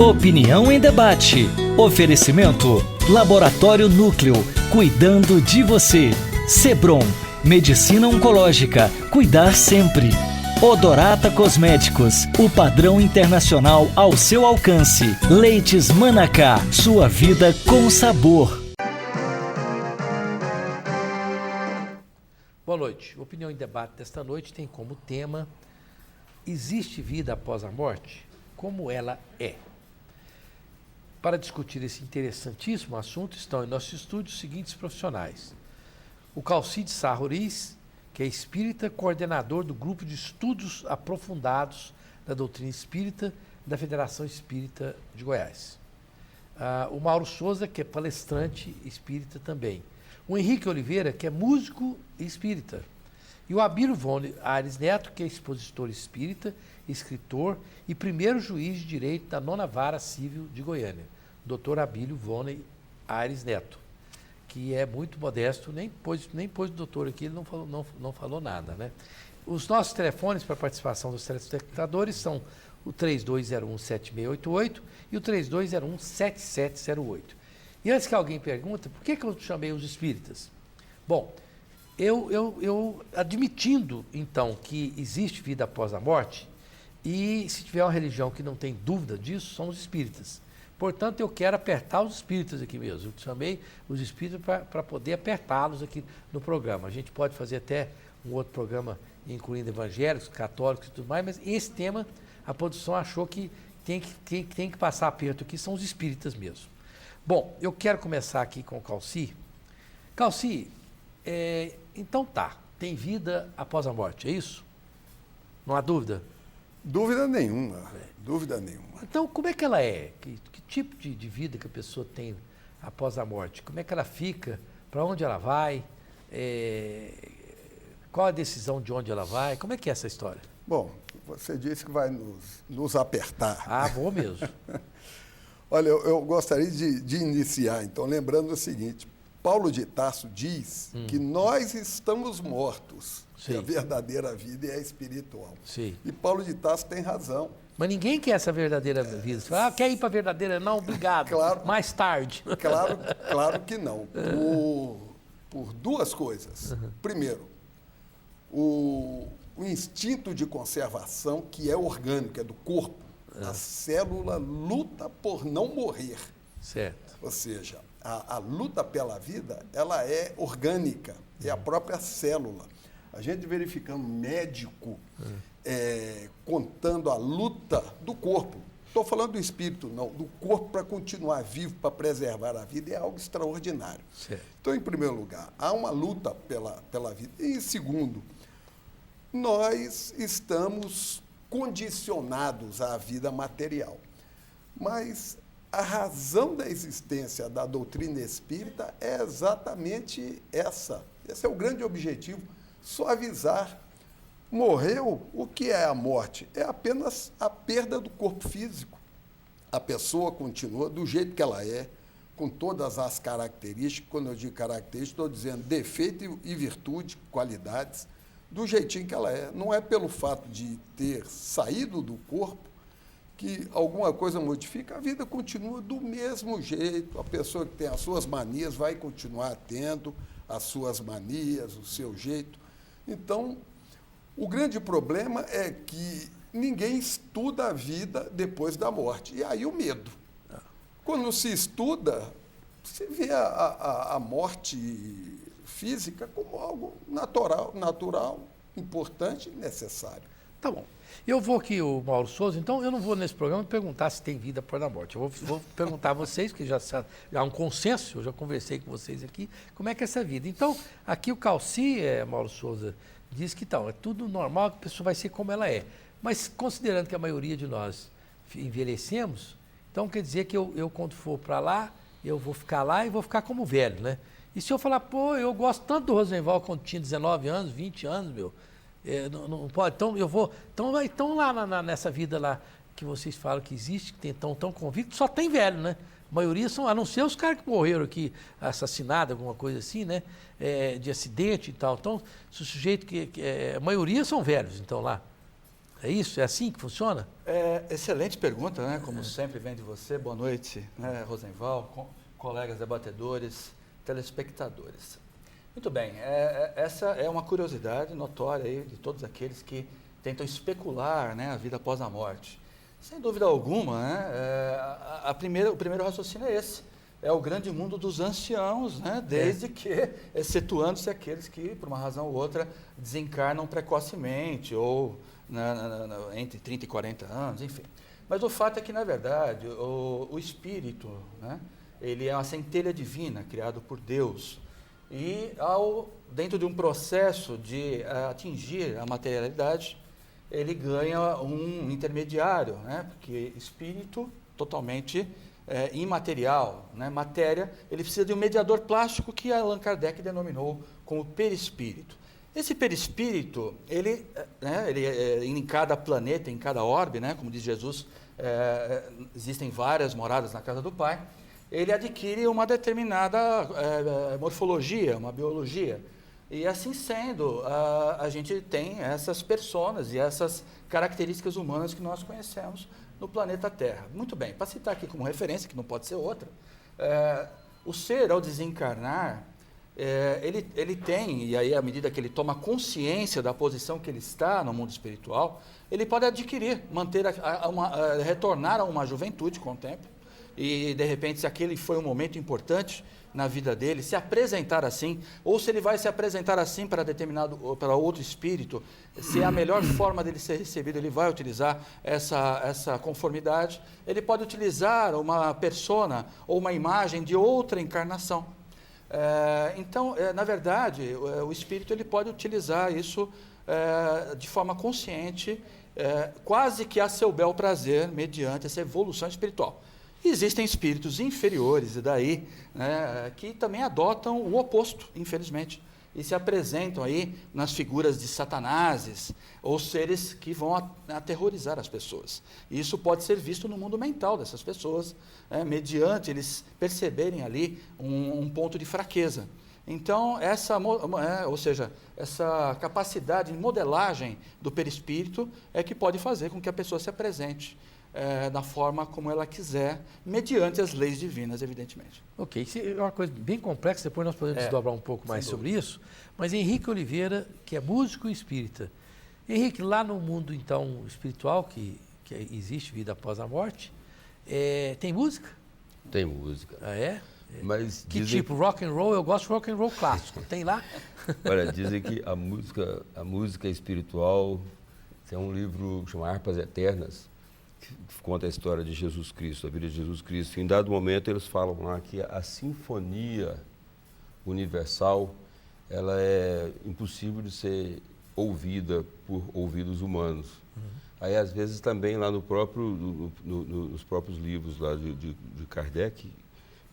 Opinião em debate. Oferecimento. Laboratório Núcleo. Cuidando de você. Sebron. Medicina oncológica. Cuidar sempre. Odorata Cosméticos. O padrão internacional ao seu alcance. Leites Manacá. Sua vida com sabor. Boa noite. Opinião em debate desta noite tem como tema: existe vida após a morte? Como ela é? Para discutir esse interessantíssimo assunto estão em nosso estúdio os seguintes profissionais: o Calcide Sarroriz, que é espírita, coordenador do grupo de estudos aprofundados da doutrina espírita da Federação Espírita de Goiás. O Mauro Souza, que é palestrante espírita também. O Henrique Oliveira, que é músico espírita. E o Abílio Vone Aires Neto, que é expositor espírita, escritor e primeiro juiz de direito da 9ª Vara Civil de Goiânia, Dr. Abílio Vone Aires Neto, que é muito modesto, nem pôs o doutor aqui, ele não falou nada, né? Os nossos telefones para participação dos telespectadores são o 3201-7688 e o 3201-7708. E antes que alguém pergunte, por que eu chamei os espíritas? Bom, eu admitindo, então, que existe vida após a morte, e se tiver uma religião que não tem dúvida disso, são os espíritas. Portanto, eu quero apertar os espíritas aqui mesmo. Eu chamei os espíritas para poder apertá-los aqui no programa. A gente pode fazer até um outro programa incluindo evangélicos, católicos e tudo mais, mas esse tema, a produção achou que tem que passar aperto aqui, são os espíritas mesmo. Bom, eu quero começar aqui com o Calci. Calci, então tá, tem vida após a morte, é isso? Não há dúvida? Dúvida nenhuma, dúvida nenhuma. Então, como é que ela é? Que tipo de vida que a pessoa tem após a morte? Como é que ela fica? Para onde ela vai? Qual a decisão de onde ela vai? Como é que é essa história? Bom, você disse que vai nos apertar. Ah, vou mesmo. Olha, eu gostaria de iniciar, então, lembrando o seguinte: Paulo de Tarso diz que nós estamos mortos, que a verdadeira vida é a espiritual. Sim. E Paulo de Tarso tem razão. Mas ninguém quer essa verdadeira vida. Você fala, quer ir para a verdadeira? Não, obrigado. Claro, mais tarde. Claro que não. Por duas coisas. Primeiro, o instinto de conservação, que é orgânico, é do corpo. A célula luta por não morrer. Certo. Ou seja, a luta pela vida, ela é orgânica, é a própria célula. A gente verificando médico contando a luta do corpo. Estou falando do espírito, não, do corpo para continuar vivo, para preservar a vida, é algo extraordinário. Certo. Então, em primeiro lugar, há uma luta pela vida. E, em segundo, nós estamos condicionados à vida material. Mas a razão da existência da doutrina espírita é exatamente essa. Esse é o grande objetivo, suavizar. Morreu, o que é a morte? É apenas a perda do corpo físico. A pessoa continua do jeito que ela é, com todas as características. Quando eu digo características, estou dizendo defeito e virtude, qualidades, do jeitinho que ela é. Não é pelo fato de ter saído do corpo que alguma coisa modifica, a vida continua do mesmo jeito. A pessoa que tem as suas manias vai continuar tendo as suas manias, o seu jeito. Então, o grande problema é que ninguém estuda a vida depois da morte. E aí o medo. Quando se estuda, se vê a morte física como algo natural, importante e necessário. Tá bom. Eu vou aqui, o Mauro Souza, então eu não vou nesse programa perguntar se tem vida após a morte. Eu vou perguntar a vocês, que já há um consenso, eu já conversei com vocês aqui, como é que é essa vida. Então, aqui o Calci, Mauro Souza, diz que é tudo normal, que a pessoa vai ser como ela é. Mas considerando que a maioria de nós envelhecemos, então quer dizer que eu quando for para lá, eu vou ficar lá e vou ficar como velho, né? E se eu falar, eu gosto tanto do Rosenwald quando tinha 19 anos, 20 anos, não pode, então eu vou, então lá nessa vida lá que vocês falam que existe, que estão tão convictos, só tem velho, né? A maioria são, a não ser os caras que morreram aqui, assassinados, alguma coisa assim, né? De acidente e tal. Então, se o sujeito a maioria são velhos, então lá. É isso? É assim que funciona? Excelente pergunta, né? Como sempre vem de você. Boa noite, né, Rosenval, colegas debatedores, telespectadores. Muito bem, essa é uma curiosidade notória aí de todos aqueles que tentam especular, né, a vida após a morte. Sem dúvida alguma, né, o primeiro raciocínio é esse. É o grande mundo dos anciãos, né? Desde que, excetuando-se aqueles que, por uma razão ou outra, desencarnam precocemente ou entre 30 e 40 anos, enfim. Mas o fato é que, na verdade, o espírito, né? Ele é uma centelha divina, criado por Deus. E, dentro de um processo de atingir a materialidade, ele ganha um intermediário, né? Porque espírito totalmente imaterial, né? Matéria, ele precisa de um mediador plástico que Allan Kardec denominou como perispírito. Esse perispírito, ele em cada planeta, em cada orbe, né? Como diz Jesus, existem várias moradas na casa do Pai, ele adquire uma determinada morfologia, uma biologia. E assim sendo, a gente tem essas personas e essas características humanas que nós conhecemos no planeta Terra. Muito bem, para citar aqui como referência, que não pode ser outra, o ser, ao desencarnar, ele tem, e aí à medida que ele toma consciência da posição que ele está no mundo espiritual, ele pode adquirir, retornar a uma juventude com o tempo, e de repente, se aquele foi um momento importante na vida dele, se apresentar assim, ou se ele vai se apresentar assim para outro espírito, se é a melhor forma dele ser recebido, ele vai utilizar essa conformidade, ele pode utilizar uma persona ou uma imagem de outra encarnação. Então, na verdade, o espírito ele pode utilizar isso de forma consciente, quase que a seu bel prazer, mediante essa evolução espiritual. Existem espíritos inferiores, e daí, né, que também adotam o oposto, infelizmente, e se apresentam aí nas figuras de satanases, ou seres que vão aterrorizar as pessoas. E isso pode ser visto no mundo mental dessas pessoas, mediante eles perceberem ali um ponto de fraqueza. Então, essa capacidade de modelagem do perispírito é que pode fazer com que a pessoa se apresente da forma como ela quiser, mediante as leis divinas, evidentemente. Ok, isso é uma coisa bem complexa, depois nós podemos desdobrar um pouco mais sobre isso, mas Henrique Oliveira, que é músico e espírita. Henrique, lá no mundo, então, espiritual, que existe vida após a morte, tem música? Tem música. Ah, é? Mas que dizem... tipo? Rock and roll? Eu gosto de rock and roll clássico. Tem lá? Olha, dizem que a música espiritual tem um livro que chama Harpas Eternas, que conta a história de Jesus Cristo, a vida de Jesus Cristo. Em dado momento, eles falam lá que a sinfonia universal, ela é impossível de ser ouvida por ouvidos humanos. Aí, às vezes, também lá nos próprios livros lá de Kardec,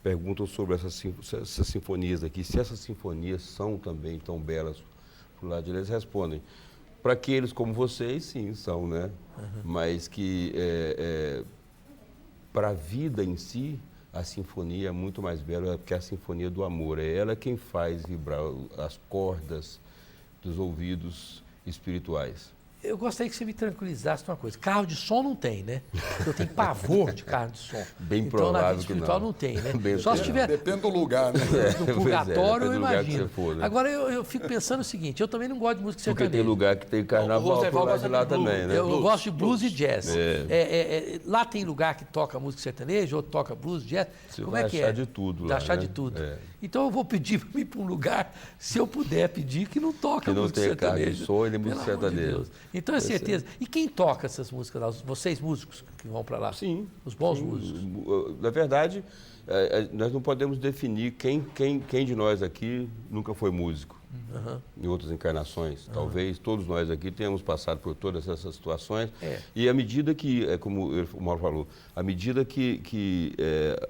perguntam sobre essas sinfonias aqui, se essas sinfonias são também tão belas por lado de eles respondem. Para aqueles como vocês, sim, são, né? Mas que para a vida em si, a sinfonia é muito mais bela, porque é a sinfonia do amor. É ela quem faz vibrar as cordas dos ouvidos espirituais. Eu gostaria que você me tranquilizasse numa coisa. Carro de som não tem, né? Eu tenho pavor de carro de som. Bem então, provável na vida espiritual não tem, né? Bem Só se tiver... Depende do lugar, né? No purgatório, eu imagino. For, né? Agora, eu fico pensando o seguinte, eu também não gosto de música sertaneja. Porque tem lugar que tem carnaval por lá de lá também, né? Eu gosto de blues e jazz. Lá tem lugar que toca música sertaneja, ou toca blues, jazz. Você Como vai é que achar é? de tudo lá, Vai achar né? de tudo. É. Então eu vou pedir para ir para um lugar, se eu puder pedir, que não toca que música sertaneja. Que não tem carro de som e nem música sertaneja. Então é certeza. E quem toca essas músicas lá? Vocês músicos que vão para lá? Sim. Os bons sim. músicos? Na verdade, nós não podemos definir quem de nós aqui nunca foi músico. Em outras encarnações. Talvez todos nós aqui tenhamos passado por todas essas situações. E à medida que, como o Mauro falou, à medida que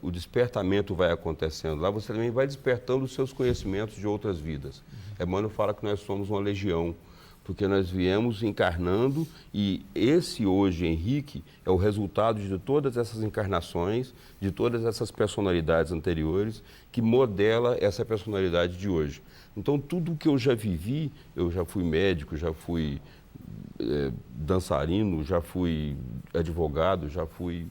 o despertamento vai acontecendo lá, você também vai despertando os seus conhecimentos de outras vidas. Emmanuel fala que nós somos uma legião, porque nós viemos encarnando e esse hoje, Henrique, é o resultado de todas essas encarnações, de todas essas personalidades anteriores, que modela essa personalidade de hoje. Então, tudo que eu já vivi, eu já fui médico, já fui dançarino, já fui advogado, já fui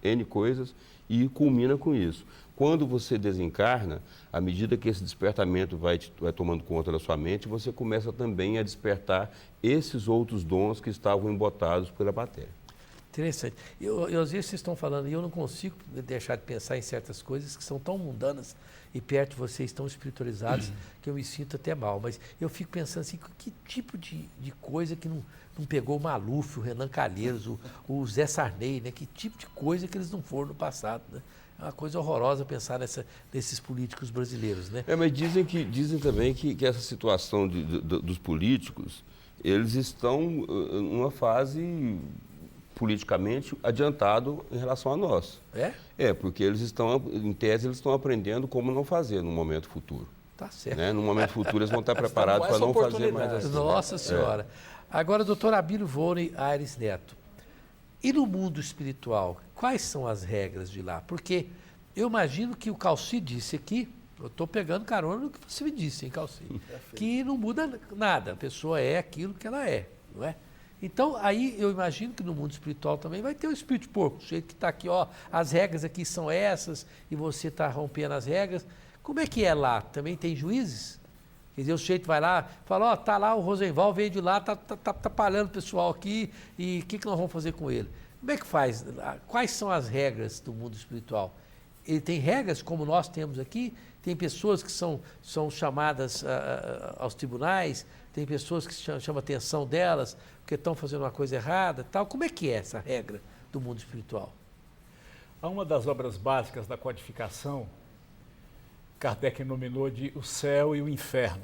N coisas e culmina com isso. Quando você desencarna, à medida que esse despertamento vai tomando conta da sua mente, você começa também a despertar esses outros dons que estavam embotados pela matéria. Interessante. Às vezes vocês estão falando, e eu não consigo deixar de pensar em certas coisas que são tão mundanas e perto de vocês tão espiritualizados que eu me sinto até mal. Mas eu fico pensando assim, que tipo de coisa que não pegou o Maluf, o Renan Calheiros, o Zé Sarney, né? Que tipo de coisa que eles não foram no passado, né? É uma coisa horrorosa pensar nesses políticos brasileiros, né? Mas dizem também que essa situação dos políticos, eles estão numa fase politicamente adiantado em relação a nós. Porque eles estão, em tese, eles estão aprendendo como não fazer no momento futuro. Tá certo. Né? No momento futuro eles vão estar preparados para não fazer mais assim. Nossa Senhora. Agora, doutor Abílio Volney Aires Neto, e no mundo espiritual, quais são as regras de lá? Porque eu imagino que o Calci disse aqui, eu estou pegando carona no que você me disse, hein, Calci? Que não muda nada, a pessoa é aquilo que ela é, não é? Então, aí eu imagino que no mundo espiritual também vai ter o espírito de porco, o jeito que está aqui, ó, as regras aqui são essas e você está rompendo as regras. Como é que é lá? Também tem juízes? Quer dizer, o sujeito vai lá, fala, ó, tá lá o Rosenval, veio de lá, tá palhando o pessoal aqui e o que nós vamos fazer com ele? Como é que faz? Quais são as regras do mundo espiritual? Ele tem regras como nós temos aqui? Tem pessoas que são chamadas aos tribunais, tem pessoas que chamam a atenção delas porque estão fazendo uma coisa errada, tal. Como é que é essa regra do mundo espiritual? Há uma das obras básicas da codificação, Kardec nominou de O Céu e o Inferno,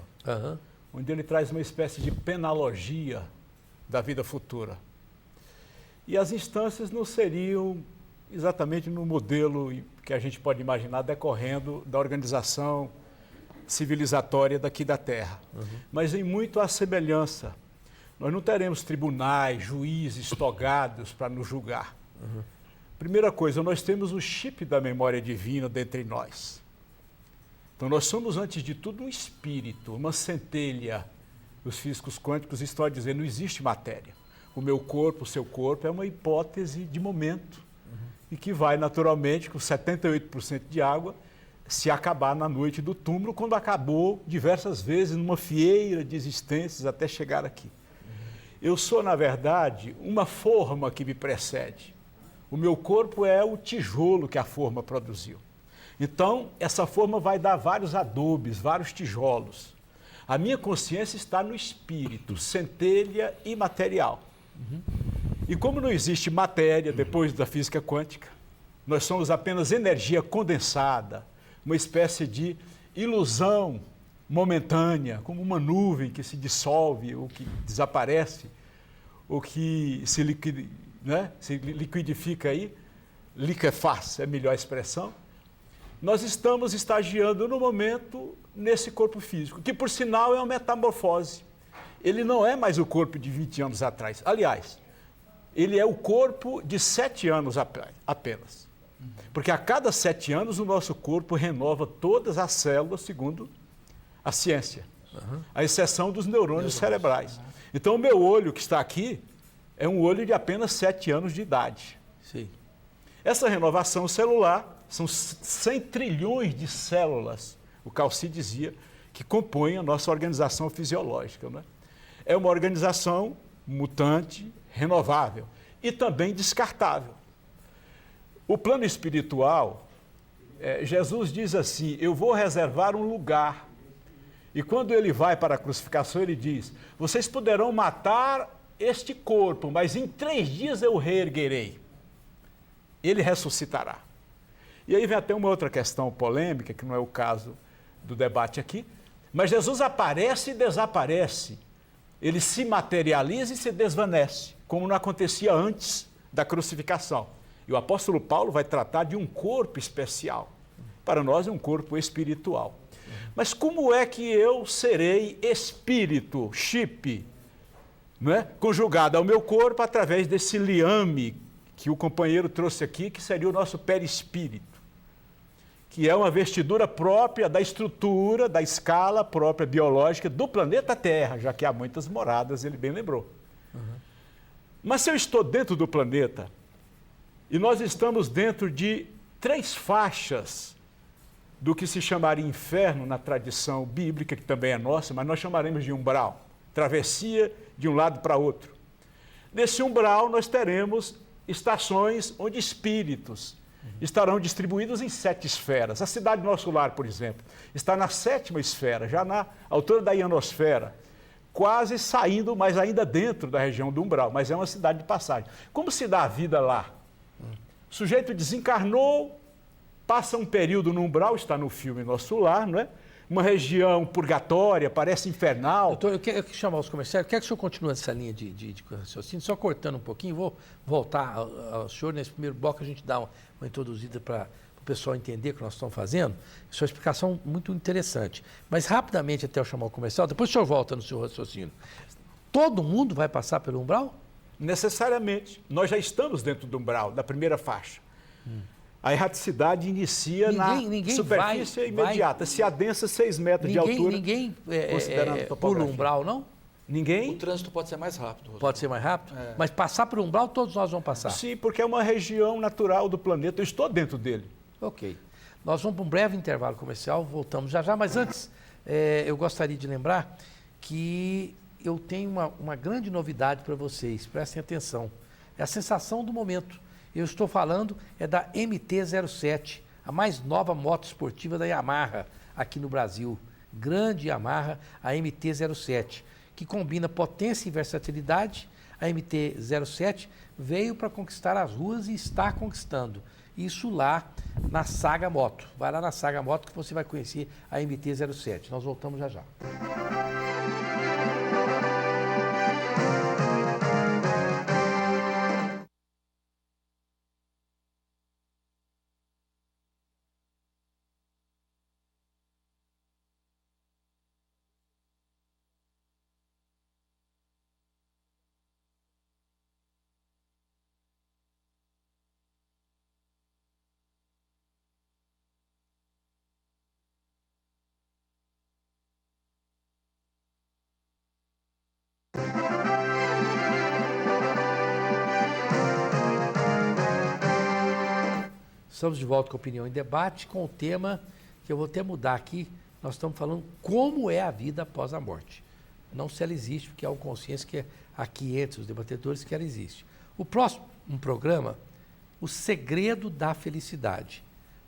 onde ele traz uma espécie de penalogia da vida futura. E as instâncias não seriam exatamente no modelo que a gente pode imaginar decorrendo da organização civilizatória daqui da Terra. Mas em muito a semelhança. Nós não teremos tribunais, juízes togados para nos julgar. Primeira coisa, nós temos o chip da memória divina dentre nós. Então nós somos, antes de tudo, um espírito, uma centelha. Os físicos quânticos estão a dizer, não existe matéria. O meu corpo, o seu corpo, é uma hipótese de momento e que vai naturalmente, com 78% de água, se acabar na noite do túmulo, quando acabou diversas vezes numa fieira de existências até chegar aqui. Eu sou, na verdade, uma forma que me precede. O meu corpo é o tijolo que a forma produziu. Então, essa forma vai dar vários adobes, vários tijolos. A minha consciência está no espírito, centelha imaterial. E como não existe matéria depois da física quântica, nós somos apenas energia condensada, uma espécie de ilusão momentânea, como uma nuvem que se dissolve ou que desaparece, ou que se liquidifica aí, liquefaz é a melhor expressão. Nós estamos estagiando no momento nesse corpo físico, que por sinal é uma metamorfose. Ele não é mais o corpo de 20 anos atrás. Aliás, ele é o corpo de 7 anos apenas. Porque a cada 7 anos o nosso corpo renova todas as células, segundo a ciência, à exceção dos neurônios cerebrais. Então o meu olho que está aqui é um olho de apenas 7 anos de idade. Sim. Essa renovação celular são 100 trilhões de células, o Calci dizia, que compõem a nossa organização fisiológica, né? É uma organização mutante, renovável e também descartável. O plano espiritual, Jesus diz assim, eu vou reservar um lugar. E quando ele vai para a crucificação, ele diz, vocês poderão matar este corpo, mas em 3 dias eu reerguerei. Ele ressuscitará. E aí vem até uma outra questão polêmica, que não é o caso do debate aqui, mas Jesus aparece e desaparece. Ele se materializa e se desvanece, como não acontecia antes da crucificação. E o apóstolo Paulo vai tratar de um corpo especial. Para nós é um corpo espiritual. Mas como é que eu serei espírito, chip, não é? Conjugado ao meu corpo através desse liame que o companheiro trouxe aqui, que seria o nosso perispírito, que é uma vestidura própria da estrutura, da escala própria biológica do planeta Terra, já que há muitas moradas, ele bem lembrou. Mas se eu estou dentro do planeta, e nós estamos dentro de 3 faixas do que se chamaria inferno na tradição bíblica, que também é nossa, mas nós chamaremos de umbral, travessia de um lado para outro. Nesse umbral nós teremos estações onde espíritos estarão distribuídos em 7 esferas. A cidade Nosso Lar, por exemplo, está na 7ª esfera, já na altura da ionosfera, quase saindo, mas ainda dentro da região do umbral, mas é uma cidade de passagem. Como se dá a vida lá? O sujeito desencarnou, passa um período no umbral, está no filme Nosso Lar, não é? Uma região purgatória, parece infernal. Doutor, eu quero chamar os comerciários, quero que o senhor continue nessa linha de raciocínio, só cortando um pouquinho, vou voltar ao senhor. Nesse primeiro bloco a gente dá uma introduzida para o pessoal entender o que nós estamos fazendo. Sua explicação muito interessante. Mas rapidamente, até eu chamar o comercial, depois o senhor volta no seu raciocínio. Todo mundo vai passar pelo umbral? Necessariamente. Nós já estamos dentro do umbral, da primeira faixa. A erraticidade inicia na superfície imediata. Se adensa 6 metros de altura. Ninguém considerando pula o umbral, não? Ninguém? O trânsito pode ser mais rápido. Pode ser mais rápido? É. Mas passar por umbral, todos nós vamos passar? Sim, porque é uma região natural do planeta. Eu estou dentro dele. Ok. Nós vamos para um breve intervalo comercial, voltamos já já. Mas antes, eu gostaria de lembrar que eu tenho uma grande novidade para vocês. Prestem atenção. É a sensação do momento. Eu estou falando da MT-07, a mais nova moto esportiva da Yamaha aqui no Brasil. Grande Yamaha, a MT-07, que combina potência e versatilidade. A MT-07 veio para conquistar as ruas e está conquistando. Isso lá na Saga Moto. Vai lá na Saga Moto que você vai conhecer a MT-07. Nós voltamos já já. Estamos de volta com Opinião em Debate, com o tema que eu vou até mudar aqui. Nós estamos falando como é a vida após a morte. Não se ela existe, porque há uma consciência que aqui entre os debatedores que ela existe. O próximo programa, o segredo da felicidade.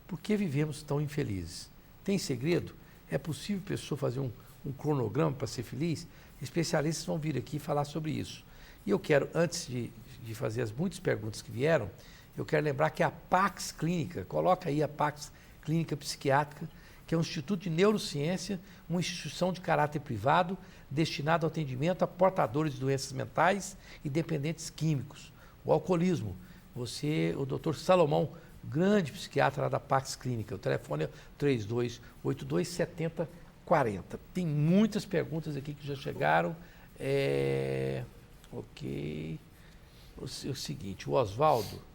Por que vivemos tão infelizes? Tem segredo? É possível a pessoa fazer um cronograma para ser feliz? Especialistas vão vir aqui falar sobre isso. E eu quero, antes de fazer as muitas perguntas que vieram, eu quero lembrar que a Pax Clínica, coloca aí a Pax Clínica Psiquiátrica, que é um instituto de neurociência, uma instituição de caráter privado, destinado ao atendimento a portadores de doenças mentais e dependentes químicos. O alcoolismo. O doutor Salomão, grande psiquiatra lá da Pax Clínica. O telefone é 3282-7040. Tem muitas perguntas aqui que já chegaram. Ok. O seguinte, o Oswaldo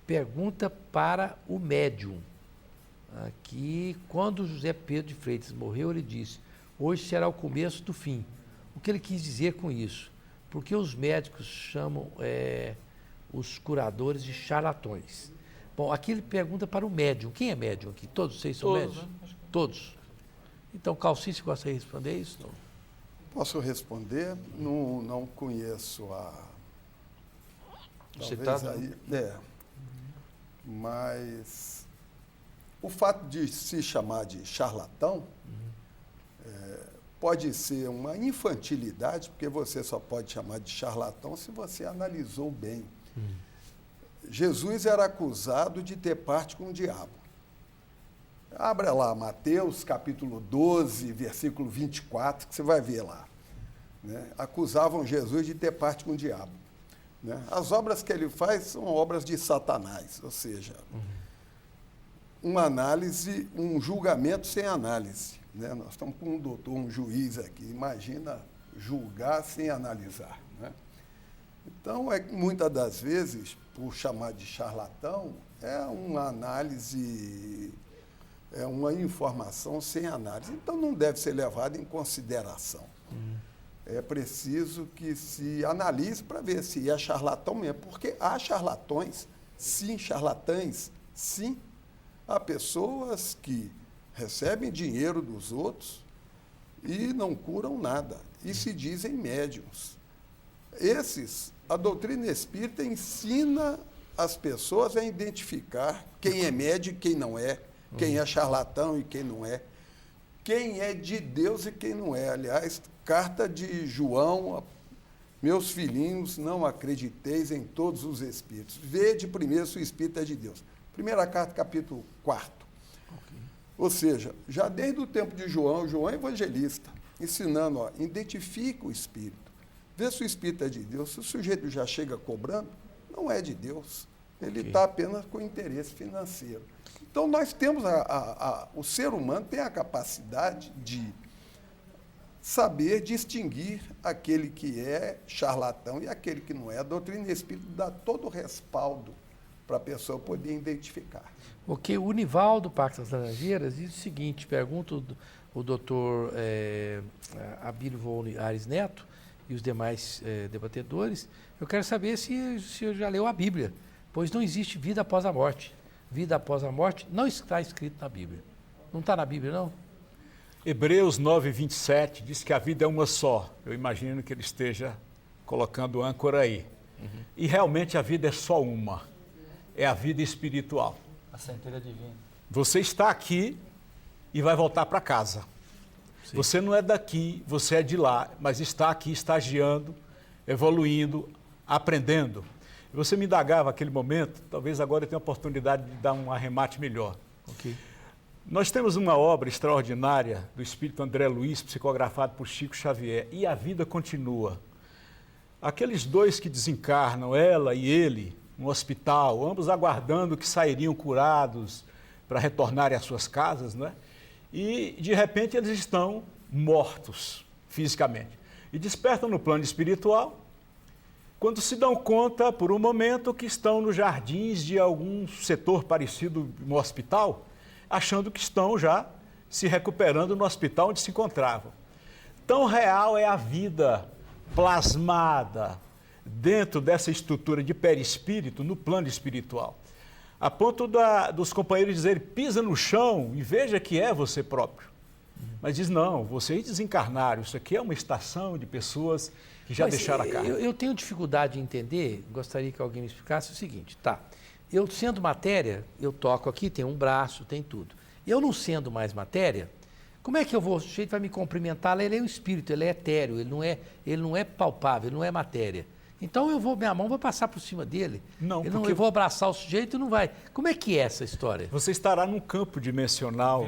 pergunta para o médium. Aqui, quando José Pedro de Freitas morreu, ele disse: hoje será o começo do fim. O que ele quis dizer com isso? Porque os médicos chamam os curadores de charlatões. Bom, aqui ele pergunta para o médium. Quem é médium aqui? Todos vocês são médiums? Né? Todos. Então, Calcício, gosta de responder isso? Não? Posso responder? Não conheço citado. Aí, mas o fato de se chamar de charlatão pode ser uma infantilidade, porque você só pode chamar de charlatão se você analisou bem. Jesus era acusado de ter parte com o diabo. Abra lá Mateus, capítulo 12, versículo 24, que você vai ver lá. Né? Acusavam Jesus de ter parte com o diabo. Né? As obras que ele faz são obras de Satanás, ou seja, uma análise, um julgamento sem análise. Né? Nós estamos com um doutor, um juiz aqui, imagina julgar sem analisar. Né? Então, muitas das vezes, por chamar de charlatão, é uma análise, é uma informação sem análise. Então, não deve ser levado em consideração. é preciso que se analise para ver se é charlatão mesmo, porque há charlatões, sim, charlatães, sim. Há pessoas que recebem dinheiro dos outros e não curam nada, e se dizem médiums. A doutrina espírita ensina as pessoas a identificar quem é médium e quem não é, quem é charlatão e quem não é, quem é de Deus e quem não é. Aliás, carta de João, meus filhinhos, não acrediteis em todos os espíritos. Vede primeiro se o espírito é de Deus. Primeira carta, capítulo 4. Okay. Ou seja, já desde o tempo de João é evangelista, ensinando, identifica o espírito. Vê se o espírito é de Deus. Se o sujeito já chega cobrando, não é de Deus. Ele está apenas com interesse financeiro. Então, nós temos, o ser humano tem a capacidade de saber distinguir aquele que é charlatão e aquele que não é. A doutrina espírita dá todo o respaldo para a pessoa poder identificar. Ok, o Nivaldo Parque das Laranjeiras diz o seguinte, pergunta o doutor Abílio Volne Ares Neto e os demais debatedores, eu quero saber se o senhor já leu a Bíblia, pois não existe vida após a morte. Vida após a morte não está escrito na Bíblia. Não está na Bíblia, não? Hebreus 9:27 diz que a vida é uma só. Eu imagino que ele esteja colocando âncora aí. Uhum. E realmente a vida é só uma. É a vida espiritual. A centelha divina. Você está aqui e vai voltar para casa. Sim. Você não é daqui, você é de lá, mas está aqui estagiando, evoluindo, aprendendo. E você me indagava naquele momento, talvez agora eu tenha a oportunidade de dar um arremate melhor. Okay. Nós temos uma obra extraordinária do espírito André Luiz, psicografado por Chico Xavier, e a vida continua. Aqueles dois que desencarnam, ela e ele, no hospital, ambos aguardando que sairiam curados para retornarem às suas casas, né? E, de repente, eles estão mortos fisicamente. E despertam no plano espiritual, quando se dão conta, por um momento, que estão nos jardins de algum setor parecido no hospital, achando que estão já se recuperando no hospital onde se encontravam. Tão real é a vida plasmada dentro dessa estrutura de perispírito, no plano espiritual, a ponto dos companheiros dizerem, pisa no chão e veja que é você próprio. Mas diz, não, vocês desencarnaram, isso aqui é uma estação de pessoas que já deixaram a carne. Eu tenho dificuldade de entender, gostaria que alguém me explicasse o seguinte, tá, eu sendo matéria, eu toco aqui, tem um braço, tem tudo. Eu não sendo mais matéria, como é que eu vou, o sujeito vai me cumprimentar, ele é um espírito, ele é etéreo, ele não é palpável, ele não é matéria. Então minha mão vai passar por cima dele. Não, eu vou abraçar o sujeito e não vai. Como é que é essa história? Você estará num campo dimensional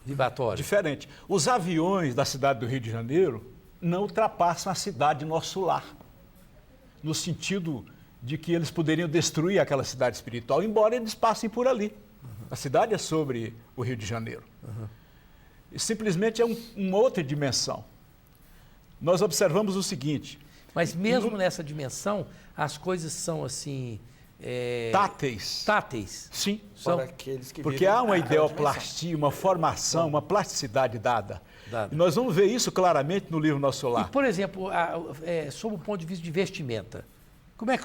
vibratório. Diferente. Os aviões da cidade do Rio de Janeiro não ultrapassam a cidade nosso lar, no sentido de que eles poderiam destruir aquela cidade espiritual, embora eles passem por ali. Uhum. A cidade é sobre o Rio de Janeiro. Uhum. E simplesmente é uma outra dimensão. Nós observamos o seguinte... Mas mesmo nessa dimensão, as coisas são assim... táteis. Táteis. Sim. Para aqueles que porque há uma ideoplastia, uma formação, uma plasticidade dada. E nós vamos ver isso claramente no livro Nosso Lar. E, por exemplo, sob o ponto de vista de vestimenta, como é que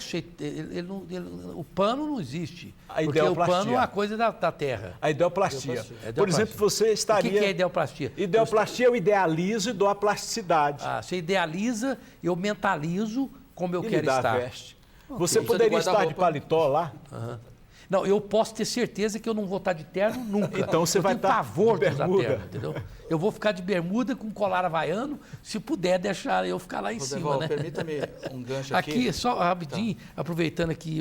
o pano não existe? Porque o pano é uma coisa da terra. A ideoplastia. Por exemplo, você estaria... O que é ideoplastia? Ideoplastia eu idealizo e dou a plasticidade. Você idealiza, eu mentalizo como eu quero estar. Veste. Você poderia estar de paletó lá? Uhum. Não, eu posso ter certeza que eu não vou estar de terno nunca. Então você vai estar pavor de usar terno, entendeu? Eu vou ficar de bermuda com colar havaiano, se puder deixar eu ficar lá em cima, né? Permita-me um gancho aqui. Aqui, só rapidinho, aproveitando aqui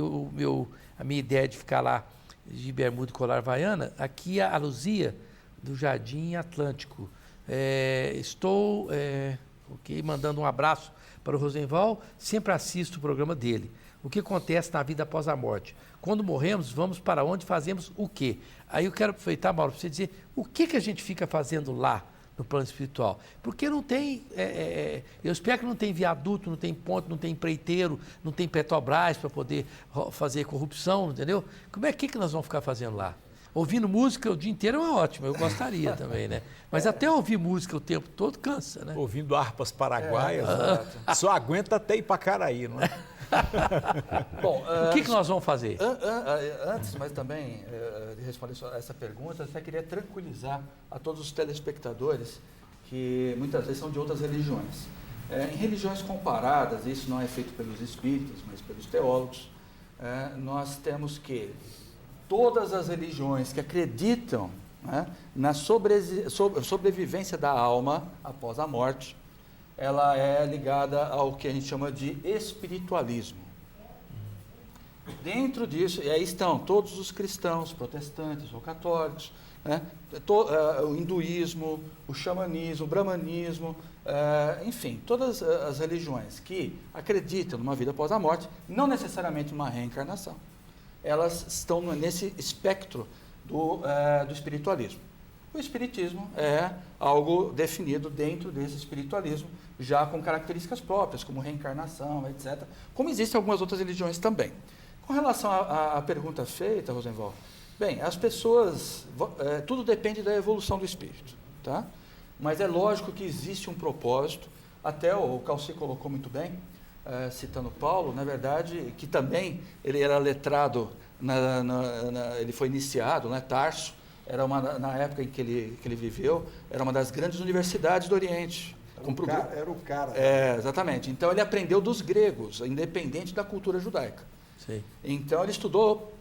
a minha ideia de ficar lá de bermuda e colar havaiana, aqui a Luzia do Jardim Atlântico. Estou mandando um abraço para o Rosenval, sempre assisto o programa dele. O que acontece na vida após a morte? Quando morremos, vamos para onde, fazemos o quê? Aí eu quero aproveitar, Mauro, para você dizer o que a gente fica fazendo lá no plano espiritual. Porque não tem, eu espero que não tem viaduto, não tem ponte, não tem empreiteiro, não tem Petrobras para poder fazer corrupção, entendeu? Como é que nós vamos ficar fazendo lá? Ouvindo música o dia inteiro é ótimo, eu gostaria também, né? Mas até ouvir música o tempo todo cansa, né? Ouvindo harpas paraguaias, só aguenta até Ipacaraí, não é? Bom, o que nós vamos fazer? Antes, mas também de responder essa pergunta, eu até queria tranquilizar a todos os telespectadores que muitas vezes são de outras religiões. Em religiões comparadas, isso não é feito pelos espíritas, mas pelos teólogos, nós temos que todas as religiões que acreditam, né, na sobrevivência da alma após a morte, ela é ligada ao que a gente chama de espiritualismo. Dentro disso, e aí estão todos os cristãos, protestantes ou católicos, né, o hinduísmo, o xamanismo, o brahmanismo, enfim, todas as religiões que acreditam numa vida após a morte, não necessariamente uma reencarnação. Elas estão nesse espectro do espiritualismo. O espiritismo é algo definido dentro desse espiritualismo, já com características próprias, como reencarnação, etc., como existem algumas outras religiões também. Com relação à pergunta feita, Rosenval, bem, as pessoas, tudo depende da evolução do espírito, tá? Mas é lógico que existe um propósito, até o Calci colocou muito bem, citando Paulo, na verdade, que também ele era letrado, ele foi iniciado, né, Tarso, na época em que ele viveu, era uma das grandes universidades do Oriente. Era o cara. Exatamente. Então ele aprendeu dos gregos, independente da cultura judaica. Sim. Então ele estudou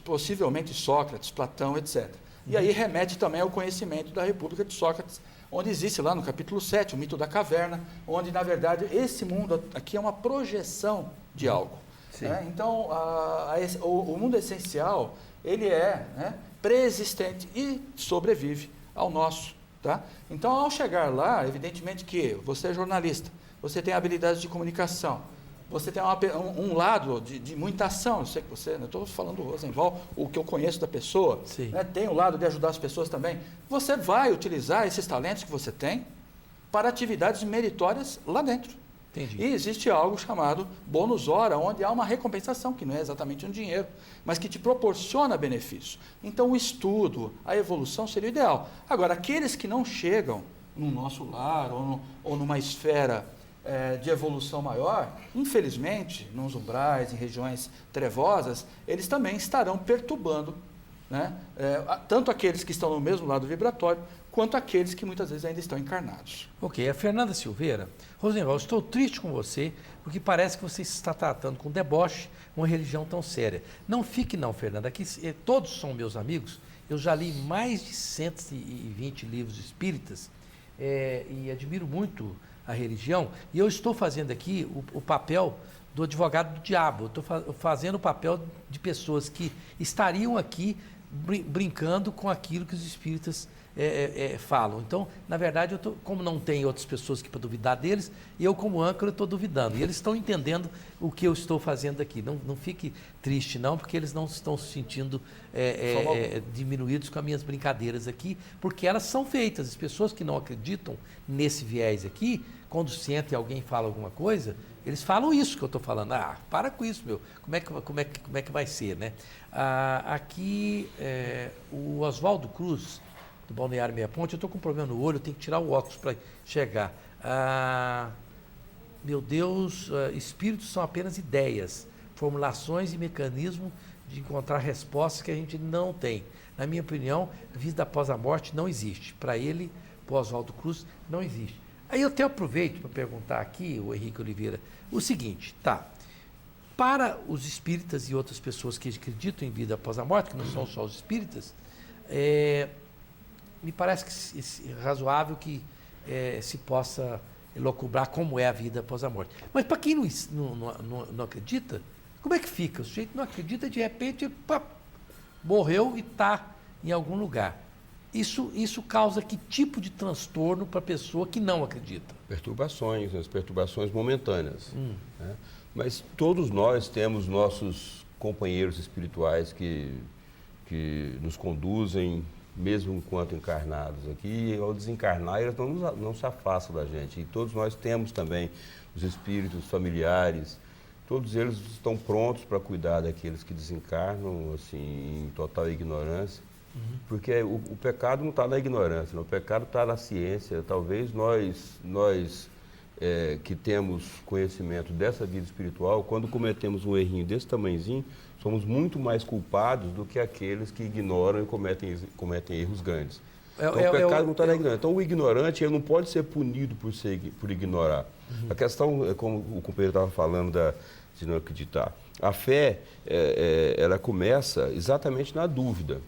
possivelmente Sócrates, Platão, etc. E aí remete também ao conhecimento da República de Sócrates, onde existe lá no capítulo 7, o mito da caverna, onde na verdade esse mundo aqui é uma projeção de algo. Então o mundo essencial, ele é, né, pré-existente e sobrevive ao nosso. Tá? Então, ao chegar lá, evidentemente que você é jornalista, você tem habilidades de comunicação, você tem um lado de muita ação, eu sei que você, eu estou falando do Rosenval, o que eu conheço da pessoa, né, tem o lado de ajudar as pessoas também, você vai utilizar esses talentos que você tem para atividades meritórias lá dentro. Entendi. E existe algo chamado bônus hora, onde há uma recompensação, que não é exatamente um dinheiro, mas que te proporciona benefício. Então, o estudo, a evolução seria o ideal. Agora, aqueles que não chegam no nosso lar ou numa esfera de evolução maior, infelizmente, nos umbrais, em regiões trevosas, eles também estarão perturbando, né, tanto aqueles que estão no mesmo lado vibratório, quanto aqueles que muitas vezes ainda estão encarnados. Ok, a Fernanda Silveira. Rosenval, estou triste com você, porque parece que você está tratando com deboche uma religião tão séria. Não fique não, Fernanda, aqui todos são meus amigos, eu já li mais de 120 livros espíritas e admiro muito a religião, e eu estou fazendo aqui o papel do advogado do diabo, estou fazendo o papel de pessoas que estariam aqui brincando com aquilo que os espíritas falam. Então, na verdade, como não tem outras pessoas aqui para duvidar deles, eu como âncora estou duvidando. E eles estão entendendo o que eu estou fazendo aqui. Não fique triste não, porque eles não estão se sentindo diminuídos com as minhas brincadeiras aqui, porque elas são feitas. As pessoas que não acreditam nesse viés aqui, quando sentem alguém fala alguma coisa, eles falam isso que eu estou falando. Para com isso, meu. Como é que vai ser, né? Aqui, o Oswaldo Cruz, do Balneário Meia Ponte, eu estou com um problema no olho, eu tenho que tirar o óculos para chegar. Meu Deus, espíritos são apenas ideias, formulações e mecanismos de encontrar respostas que a gente não tem. Na minha opinião, a vida após a morte não existe. Para ele, para o Oswaldo Cruz, não existe. Aí eu até aproveito para perguntar aqui, o Henrique Oliveira, o seguinte, para os espíritas e outras pessoas que acreditam em vida após a morte, que não são só os espíritas, me parece que é razoável que se possa elocubrar como é a vida após a morte. Mas para quem não acredita, como é que fica? O sujeito não acredita, de repente, morreu e está em algum lugar. Isso causa que tipo de transtorno para a pessoa que não acredita? Perturbações, as perturbações momentâneas. Né? Mas todos nós temos nossos companheiros espirituais que nos conduzem, mesmo enquanto encarnados aqui, e ao desencarnar eles não se afastam da gente. E todos nós temos também os espíritos familiares, todos eles estão prontos para cuidar daqueles que desencarnam, assim, em total ignorância. Porque o pecado não está na ignorância, não. O pecado está na ciência. Talvez nós que temos conhecimento dessa vida espiritual, quando cometemos um errinho desse tamanhozinho, somos muito mais culpados do que aqueles que ignoram e cometem erros grandes. Então, o pecado não está na ignorância. Então, o ignorante ele não pode ser punido por ignorar. A questão, como o companheiro estava falando de não acreditar, a fé, ela começa exatamente na dúvida.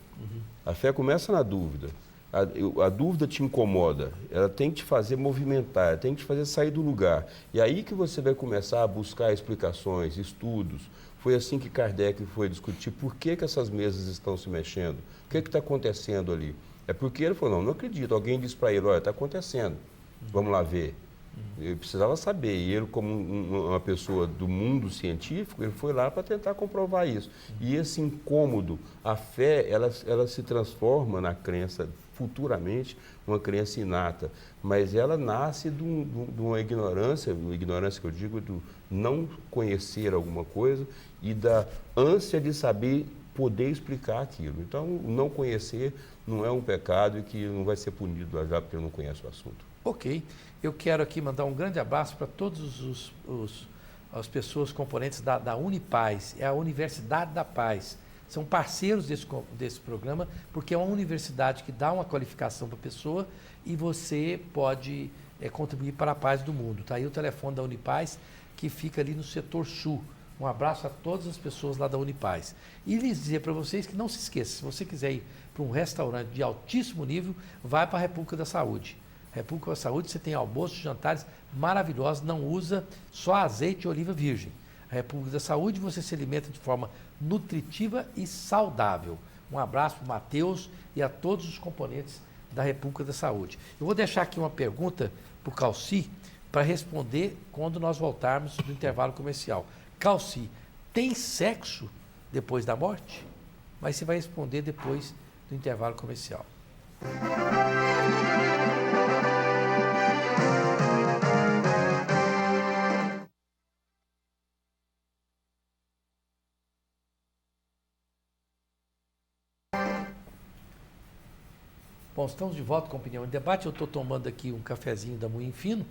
A fé começa na dúvida. A dúvida te incomoda, ela tem que te fazer movimentar, tem que te fazer sair do lugar. E aí que você vai começar a buscar explicações, estudos. Foi assim que Kardec foi discutir por que essas mesas estão se mexendo, o que está acontecendo ali. É porque ele falou, não acredito. Alguém disse para ele, olha, está acontecendo, vamos lá ver. Ele precisava saber, e ele, como uma pessoa do mundo científico, ele foi lá para tentar comprovar isso. E esse incômodo, a fé, ela se transforma na crença, futuramente, uma crença inata. Mas ela nasce de uma ignorância que eu digo, do não conhecer alguma coisa e da ânsia de saber poder explicar aquilo. Então, o não conhecer não é um pecado e que não vai ser punido já porque não conhece o assunto. Ok. Eu quero aqui mandar um grande abraço para todas as pessoas componentes da Unipaz, é a Universidade da Paz. São parceiros desse programa, porque é uma universidade que dá uma qualificação para a pessoa e você pode contribuir para a paz do mundo. Está aí o telefone da Unipaz, que fica ali no setor sul. Um abraço a todas as pessoas lá da Unipaz. E lhes dizer para vocês que não se esqueça, se você quiser ir para um restaurante de altíssimo nível, vai para a República da Saúde. República da Saúde, você tem almoços, jantares maravilhosos, não usa só azeite e oliva virgem. A República da Saúde, você se alimenta de forma nutritiva e saudável. Um abraço para o Matheus e a todos os componentes da República da Saúde. Eu vou deixar aqui uma pergunta para o Calci, para responder quando nós voltarmos do intervalo comercial. Calci, tem sexo depois da morte? Mas você vai responder depois do intervalo comercial. Bom, estamos de volta com a Opinião em Debate. Eu estou tomando aqui um cafezinho da Moinho Fino.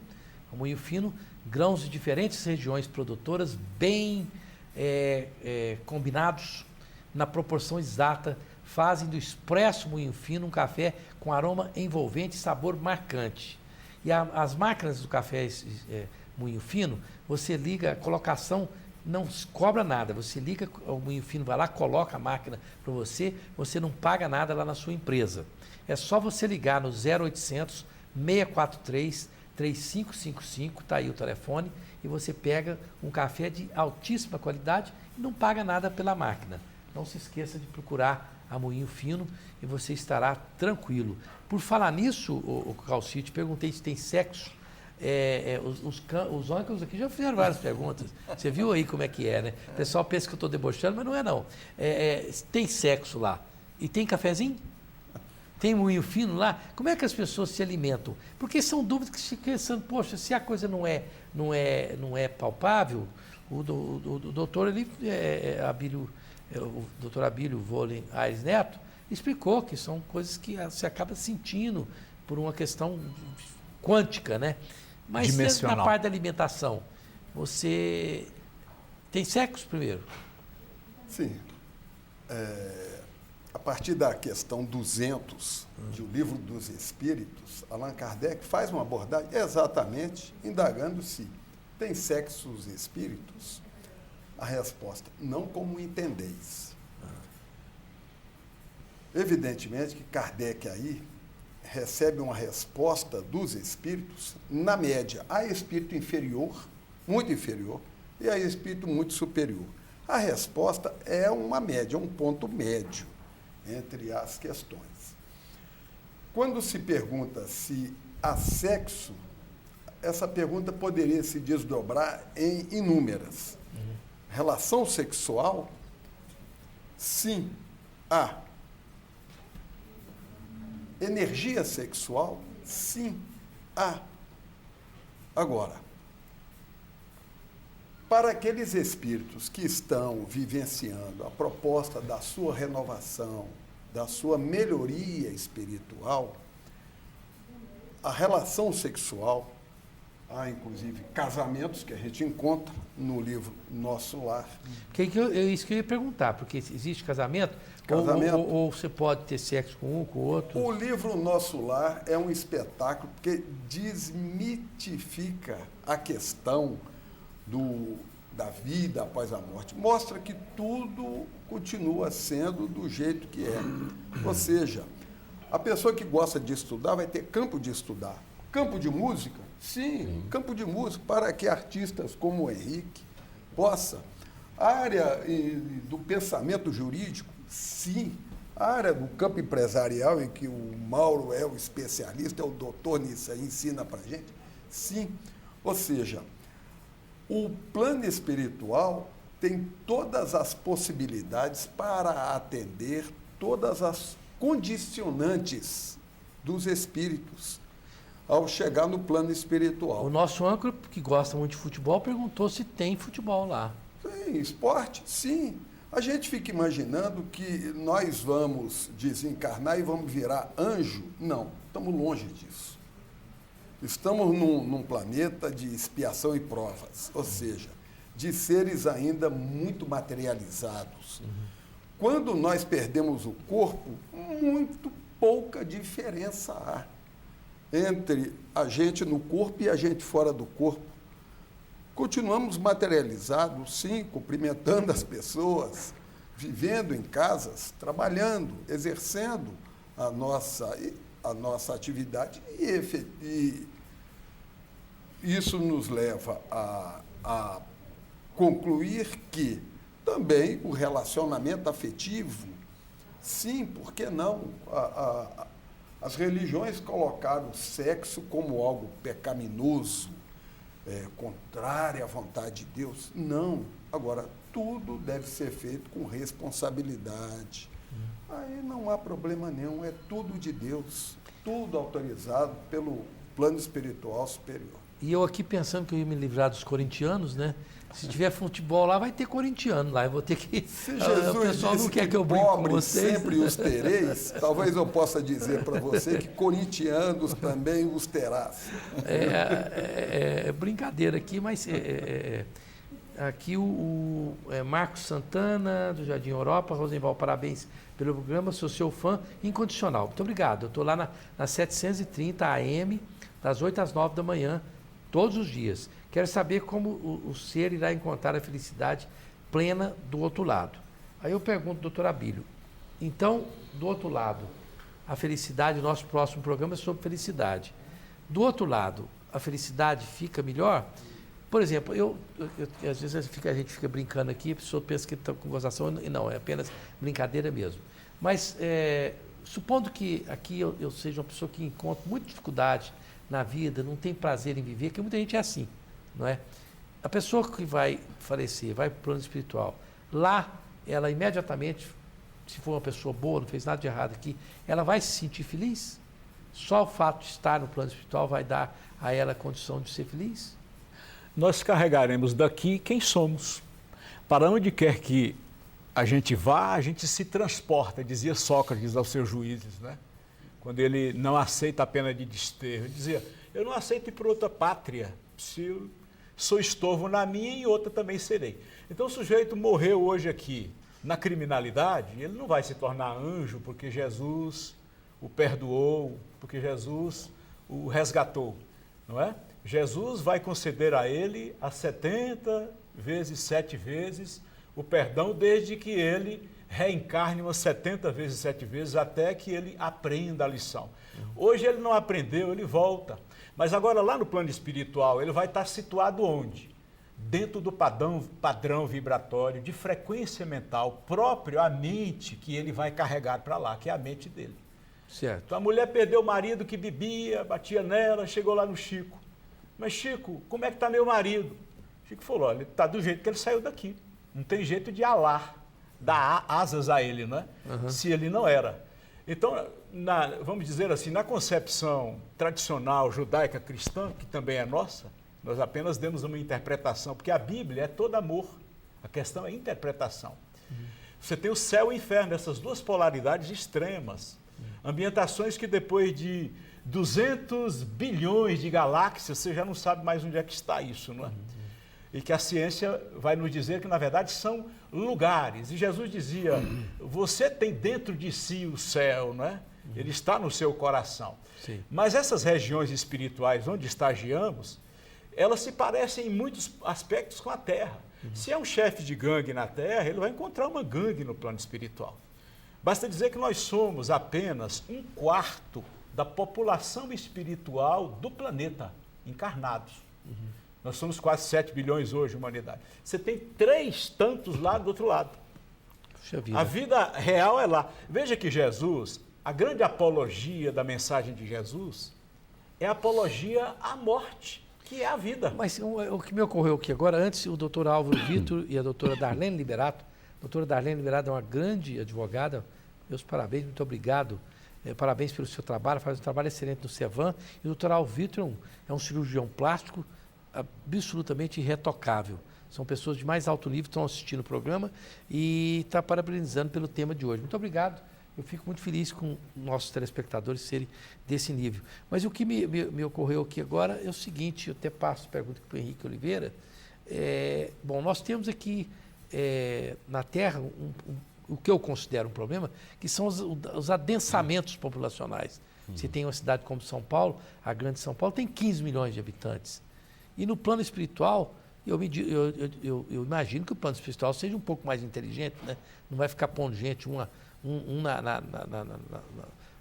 A Moinho Fino, grãos de diferentes regiões produtoras, bem combinados, na proporção exata, fazem do Expresso Moinho Fino um café com aroma envolvente e sabor marcante. E as máquinas do café Moinho Fino, você liga, a colocação não cobra nada, você liga, o Moinho Fino vai lá, coloca a máquina para você não paga nada lá na sua empresa. É só você ligar no 0800 643 3555, está aí o telefone, e você pega um café de altíssima qualidade e não paga nada pela máquina. Não se esqueça de procurar a Moinho Fino e você estará tranquilo. Por falar nisso, o Calci, te perguntei se tem sexo. Os ônibus aqui já fizeram várias perguntas. Você viu aí como é que é, né? O pessoal pensa que eu estou debochando, mas não é não. Tem sexo lá. E tem cafezinho? Tem moinho fino lá? Como é que as pessoas se alimentam? Porque são dúvidas que ficam pensando, poxa, se a coisa não é palpável, o doutor o doutor Abílio Volen Aires Neto explicou que são coisas que você acaba sentindo por uma questão quântica, né? Mas na parte da alimentação, você tem sexo primeiro? Sim. A partir da questão 200 de O Livro dos Espíritos, Allan Kardec faz uma abordagem exatamente indagando se tem sexo os espíritos. A resposta, não como entendeis. Evidentemente que Kardec aí recebe uma resposta dos espíritos, na média, há espírito inferior, muito inferior, e há espírito muito superior. A resposta é uma média, um ponto médio entre as questões. Quando se pergunta se há sexo, essa pergunta poderia se desdobrar em inúmeras. Relação sexual, sim, há. Energia sexual, sim, há. Agora, para aqueles espíritos que estão vivenciando a proposta da sua renovação, da sua melhoria espiritual, a relação sexual, há inclusive casamentos que a gente encontra no livro Nosso Lar. Isso que eu ia perguntar, porque existe casamento? Ou você pode ter sexo com um, com o outro? O livro Nosso Lar é um espetáculo que desmitifica a questão da vida após a morte. Mostra que tudo continua sendo do jeito que é. Ou seja, a pessoa que gosta de estudar vai ter campo de estudar. Campo de música? Sim, campo de música, para que artistas como o Henrique possa. A área do pensamento jurídico? Sim. A área do campo empresarial, em que o Mauro é o especialista, é o doutor nisso aí, ensina para a gente? Sim. Ou seja, o plano espiritual tem todas as possibilidades para atender todas as condicionantes dos espíritos ao chegar no plano espiritual. O nosso âncora, que gosta muito de futebol, perguntou se tem futebol lá. Tem esporte? Sim. A gente fica imaginando que nós vamos desencarnar e vamos virar anjo. Não, estamos longe disso. Estamos num planeta de expiação e provas, ou seja, de seres ainda muito materializados. Quando nós perdemos o corpo, muito pouca diferença há entre a gente no corpo e a gente fora do corpo. Continuamos materializados, sim, cumprimentando as pessoas, vivendo em casas, trabalhando, exercendo a nossa atividade e isso nos leva a concluir que também o relacionamento afetivo, sim, por que não? As religiões colocaram o sexo como algo pecaminoso, contrário à vontade de Deus. Não. Agora, tudo deve ser feito com responsabilidade. Aí não há problema nenhum, é tudo de Deus, tudo autorizado pelo plano espiritual superior. E eu aqui pensando que eu ia me livrar dos corintianos, né? Se tiver futebol lá, vai ter corintiano lá. Eu vou ter que. Se Jesus o pessoal disse não quer que que eu brinque com pobres vocês. sempre os tereis, talvez eu possa dizer para você que corintianos também os terás. É brincadeira aqui, mas aqui o Marcos Santana, do Jardim Europa. Rosenval, parabéns pelo programa, sou seu fã incondicional. Muito obrigado. Eu estou lá na 730 AM, das 8 às 9 da manhã, todos os dias. Quero saber como o ser irá encontrar a felicidade plena do outro lado. Aí eu pergunto, doutor Abílio, então, do outro lado, a felicidade, o nosso próximo programa é sobre felicidade. Do outro lado, a felicidade fica melhor? Por exemplo, às vezes a gente fica brincando aqui, a pessoa pensa que está com gozação, e não, é apenas brincadeira mesmo. Mas, supondo que aqui eu seja uma pessoa que encontra muita dificuldade na vida, não tem prazer em viver, que muita gente é assim, não é? A pessoa que vai falecer, vai para o plano espiritual, lá, ela imediatamente, se for uma pessoa boa, não fez nada de errado aqui, ela vai se sentir feliz? Só o fato de estar no plano espiritual vai dar a ela a condição de ser feliz? Nós carregaremos daqui quem somos. Para onde quer que a gente vá, a gente se transporta, dizia Sócrates aos seus juízes, né? Quando ele não aceita a pena de desterro. Ele dizia, eu não aceito ir para outra pátria, se eu sou estorvo na minha e outra também serei. Então o sujeito morreu hoje aqui na criminalidade, ele não vai se tornar anjo porque Jesus o perdoou, porque Jesus o resgatou, não é? Jesus vai conceder a ele a 70 vezes 7 vezes o perdão, desde que ele reencarne umas 70 vezes 7 vezes, até que ele aprenda a lição. Hoje ele não aprendeu, ele volta. Mas agora lá no plano espiritual, ele vai estar situado onde? Dentro do padrão vibratório de frequência mental próprio à mente que ele vai carregar para lá, que é a mente dele. Certo. Então a mulher perdeu o marido que bebia, batia nela, chegou lá no Chico. Mas Chico, como é que está meu marido? Chico falou, olha, está do jeito que ele saiu daqui. Não tem jeito de alar, dar asas a ele, né? Se ele não era. Então, vamos dizer assim, na concepção tradicional judaica cristã, que também é nossa, nós apenas demos uma interpretação, porque a Bíblia é todo amor. A questão é interpretação. Você tem o céu e o inferno, essas duas polaridades extremas. Ambientações que depois de 200 bilhões de galáxias, você já não sabe mais onde é que está isso, não é? E que a ciência vai nos dizer que, na verdade, são lugares. E Jesus dizia, você tem dentro de si o céu, não é? Ele está no seu coração. Sim. Mas essas regiões espirituais onde estagiamos, elas se parecem em muitos aspectos com a Terra. Se é um chefe de gangue na Terra, ele vai encontrar uma gangue no plano espiritual. Basta dizer que nós somos apenas 1/4 da população espiritual do planeta, encarnados. Nós somos quase 7 bilhões hoje, humanidade. Você tem 3 tantos lá do outro lado. Puxa vida. A vida real é lá. Veja que Jesus, a grande apologia da mensagem de Jesus, é a apologia à morte, que é a vida. Mas o que me ocorreu aqui agora, antes o doutor Álvaro Vitor e a doutora Darlene Liberato. A doutora Darlene Liberato é uma grande advogada. Meus parabéns, muito obrigado. Parabéns pelo seu trabalho, faz um trabalho excelente no Cevan. E o doutor Álvaro Vitor é um cirurgião plástico absolutamente irretocável. São pessoas de mais alto nível que estão assistindo o programa e está parabenizando pelo tema de hoje. Muito obrigado. Eu fico muito feliz com nossos telespectadores serem desse nível. Mas o que me ocorreu aqui agora é o seguinte, eu até passo a pergunta para o Henrique Oliveira. Bom, nós temos aqui na Terra o que eu considero um problema, que são os adensamentos populacionais. Você tem uma cidade como São Paulo, a grande São Paulo, tem 15 milhões de habitantes. E no plano espiritual, eu imagino que o plano espiritual seja um pouco mais inteligente, né? Não vai ficar pondo gente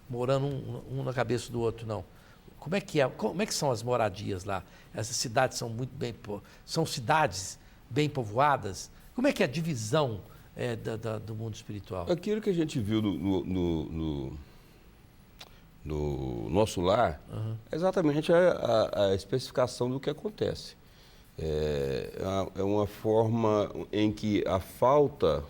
morando um na cabeça do outro, não. Como é que são as moradias lá? Essas cidades são cidades bem povoadas? Como é que é a divisão do mundo espiritual? Aquilo que a gente viu no nosso lar é exatamente a especificação do que acontece. É uma forma em que a falta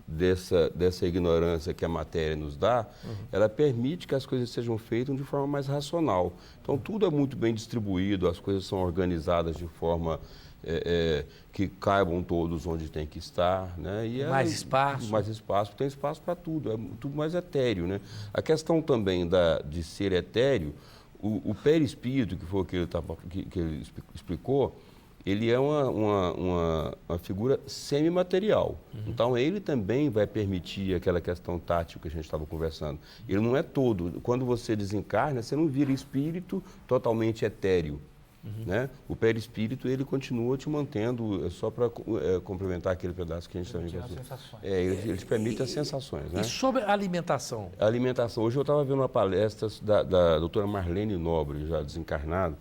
dessa ignorância que a matéria nos dá, ela permite que as coisas sejam feitas de forma mais racional. Então, tudo é muito bem distribuído, as coisas são organizadas de forma que caibam todos onde tem que estar, né? E mais espaço. Mais espaço, tem espaço para tudo, é tudo mais etéreo, né? A questão também de ser etéreo, o perispírito, que foi o que ele explicou, ele é uma figura semimaterial. Então, ele também vai permitir aquela questão tátil que a gente estava conversando. Ele não é todo. Quando você desencarna, você não vira espírito totalmente etéreo. Né? O perispírito, ele continua te mantendo, só para complementar aquele pedaço que a gente também conversou. Ele te permite as sensações. Né? E sobre a alimentação? A alimentação. Hoje eu estava vendo uma palestra da doutora Marlene Nobre, já desencarnada,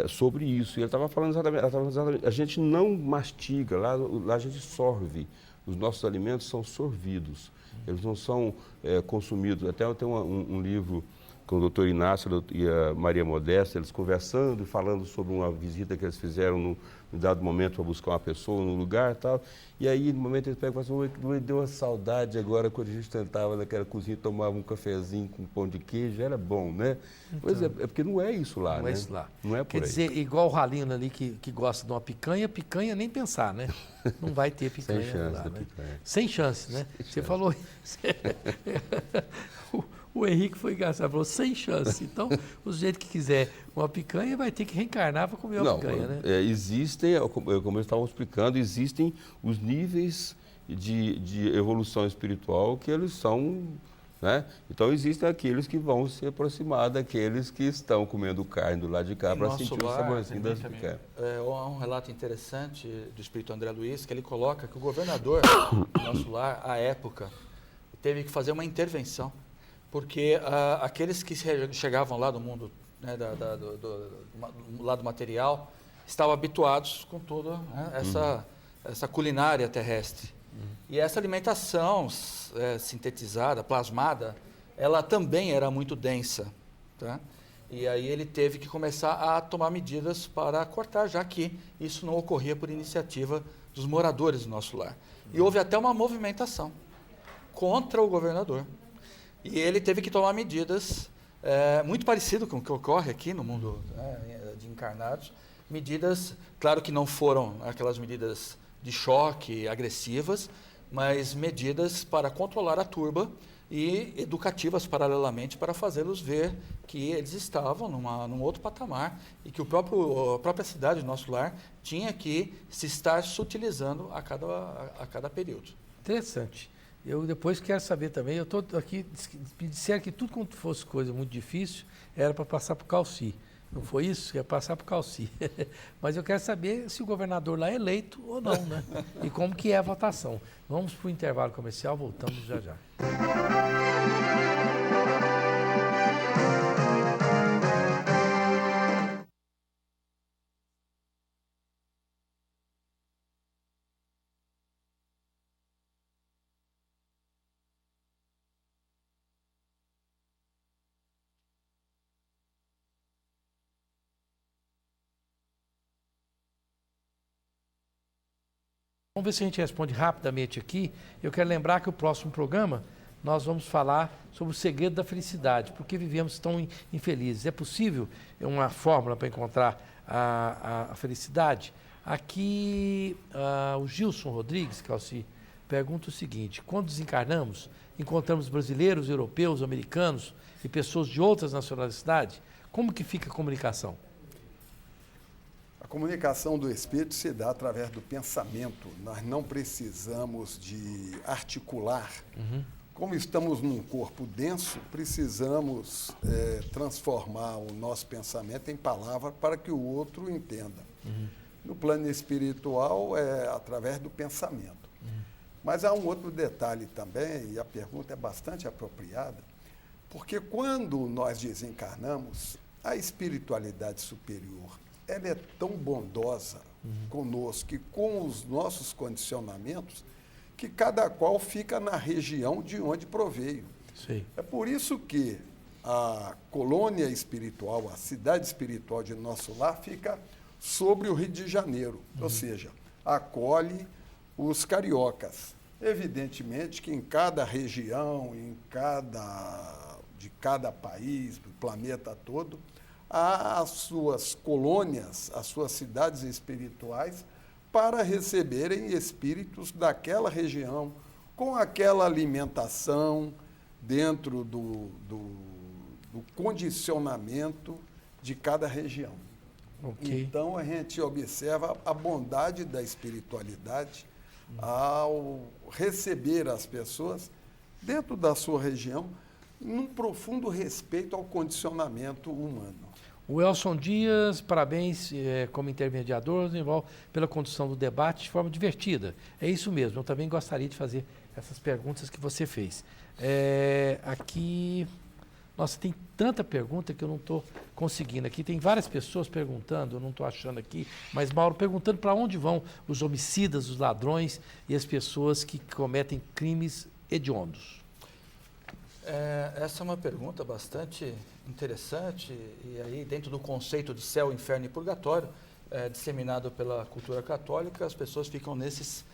sobre isso. E ela estava falando exatamente, a gente não mastiga, lá a gente sorve. Os nossos alimentos são sorvidos, eles não são consumidos. Até eu tenho um livro com o doutor Inácio e a Maria Modesta, eles conversando e falando sobre uma visita que eles fizeram num dado momento para buscar uma pessoa num lugar e tal. E aí, no momento, eles pegam e falam assim, deu uma saudade agora quando a gente tentava naquela cozinha, tomava um cafezinho com pão de queijo, era bom, né? Então, pois é porque não é isso lá, não né? É isso lá. Não é por Quer dizer, igual o Ralino ali que gosta de uma picanha nem pensar, né? Não vai ter picanha. Sem chance lá, da né? picanha. Sem chance, né? Você falou isso. O Henrique foi engraçado, falou sem chance. Então, o jeito que quiser uma picanha vai ter que reencarnar para comer uma picanha, né? Existem, como eu estava explicando, existem os níveis de evolução espiritual que eles são, né? Então, existem aqueles que vão se aproximar daqueles que estão comendo carne do lado de cá para sentir o saborzinho das picanhas. Há um relato interessante do espírito André Luiz, que ele coloca que o governador do nosso lar, à época, teve que fazer uma intervenção, porque aqueles que chegavam lá do mundo, né, do lado material, estavam habituados com toda, né, essa culinária terrestre. E essa alimentação sintetizada, plasmada, ela também era muito densa. Tá? E aí ele teve que começar a tomar medidas para cortar, já que isso não ocorria por iniciativa dos moradores do nosso lar. E houve até uma movimentação contra o governador. E ele teve que tomar medidas muito parecidas com o que ocorre aqui no mundo de encarnados. Medidas, claro que não foram aquelas medidas de choque, agressivas, mas medidas para controlar a turba e educativas paralelamente para fazê-los ver que eles estavam num outro patamar e que a própria cidade, o nosso lar, tinha que se estar sutilizando a cada período. Interessante. Eu depois quero saber também, eu estou aqui, me disseram que tudo quanto fosse coisa muito difícil era para passar para o Calci. Não foi isso? Ia passar para o Calci. Mas eu quero saber se o governador lá é eleito ou não, né? E como que é a votação. Vamos para o intervalo comercial, voltamos já já. Vamos ver se a gente responde rapidamente aqui. Eu quero lembrar que o próximo programa nós vamos falar sobre o segredo da felicidade, porque vivemos tão infelizes. É possível uma fórmula para encontrar a felicidade? Aqui o Gilson Rodrigues, Calci, pergunta o seguinte: quando desencarnamos, encontramos brasileiros, europeus, americanos e pessoas de outras nacionalidades, como que fica a comunicação? A comunicação do espírito se dá através do pensamento. Nós não precisamos de articular. Como estamos num corpo denso, precisamos transformar o nosso pensamento em palavra para que o outro entenda. No plano espiritual, é através do pensamento. Mas há um outro detalhe também, e a pergunta é bastante apropriada, porque quando nós desencarnamos, a espiritualidade superior, ela é tão bondosa conosco e com os nossos condicionamentos que cada qual fica na região de onde proveio. Sim. É por isso que a colônia espiritual, a cidade espiritual de nosso lar fica sobre o Rio de Janeiro, ou seja, acolhe os cariocas. Evidentemente que em cada região, de cada país, do planeta todo, há as suas colônias, as suas cidades espirituais, para receberem espíritos daquela região, com aquela alimentação dentro do condicionamento de cada região. Okay. Então, a gente observa a bondade da espiritualidade ao receber as pessoas dentro da sua região, num profundo respeito ao condicionamento humano. O Elson Dias, parabéns como intermediador, pela condução do debate de forma divertida. É isso mesmo, eu também gostaria de fazer essas perguntas que você fez. Aqui, nossa, tem tanta pergunta que eu não estou conseguindo. Aqui tem várias pessoas perguntando, eu não estou achando aqui, mas Mauro, perguntando para onde vão os homicidas, os ladrões e as pessoas que cometem crimes hediondos. Essa é uma pergunta bastante interessante, e aí dentro do conceito de céu, inferno e purgatório, disseminado pela cultura católica, as pessoas ficam nesses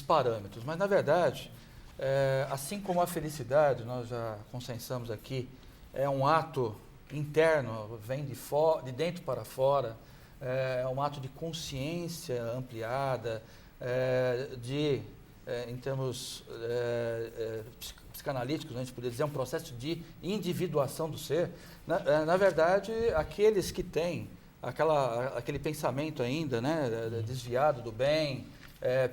parâmetros. Mas, na verdade, assim como a felicidade, nós já consensamos aqui, é um ato interno, vem de dentro para fora, é um ato de consciência ampliada, em termos psicanalíticos, a gente poderia dizer, é um processo de individuação do ser. Na verdade, aqueles que têm aquele pensamento ainda, desviado do bem,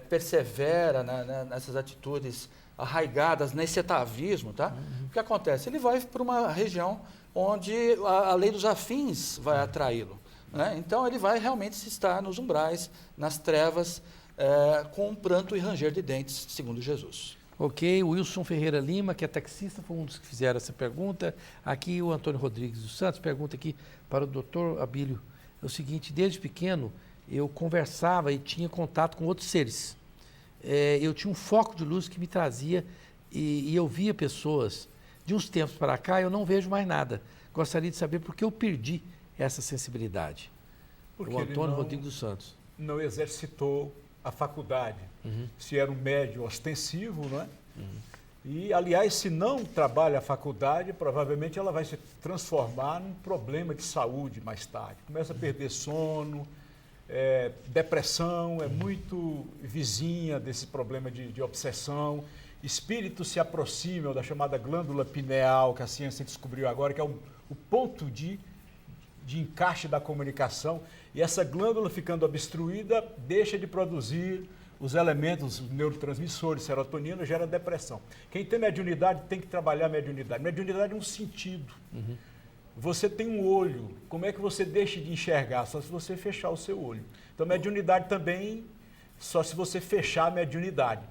persevera nessas atitudes arraigadas nesse atavismo, tá? O que acontece? Ele vai para uma região onde a lei dos afins vai atraí-lo, né? Então, ele vai realmente estar nos umbrais, nas trevas, com pranto e ranger de dentes, segundo Jesus. Ok, o Wilson Ferreira Lima, que é taxista, foi um dos que fizeram essa pergunta. Aqui o Antônio Rodrigues dos Santos pergunta aqui para o doutor Abílio o seguinte: desde pequeno eu conversava e tinha contato com outros seres. Eu tinha um foco de luz que me trazia e eu via pessoas. De uns tempos para cá eu não vejo mais nada. Gostaria de saber por que eu perdi essa sensibilidade. Porque o Antônio Rodrigues dos Santos. Não exercitou a faculdade, se era um médium ostensivo, não é? E, aliás, se não trabalha a faculdade, provavelmente ela vai se transformar num problema de saúde mais tarde. Começa a perder sono, depressão, é muito vizinha desse problema de obsessão. Espíritos se aproximam da chamada glândula pineal, que a ciência descobriu agora, que é o ponto de encaixe da comunicação. E essa glândula ficando obstruída, deixa de produzir os elementos, os neurotransmissores, serotonina, gera depressão. Quem tem mediunidade tem que trabalhar a mediunidade. Mediunidade é um sentido. Você tem um olho, como é que você deixa de enxergar? Só se você fechar o seu olho. Então, mediunidade também, só se você fechar a mediunidade.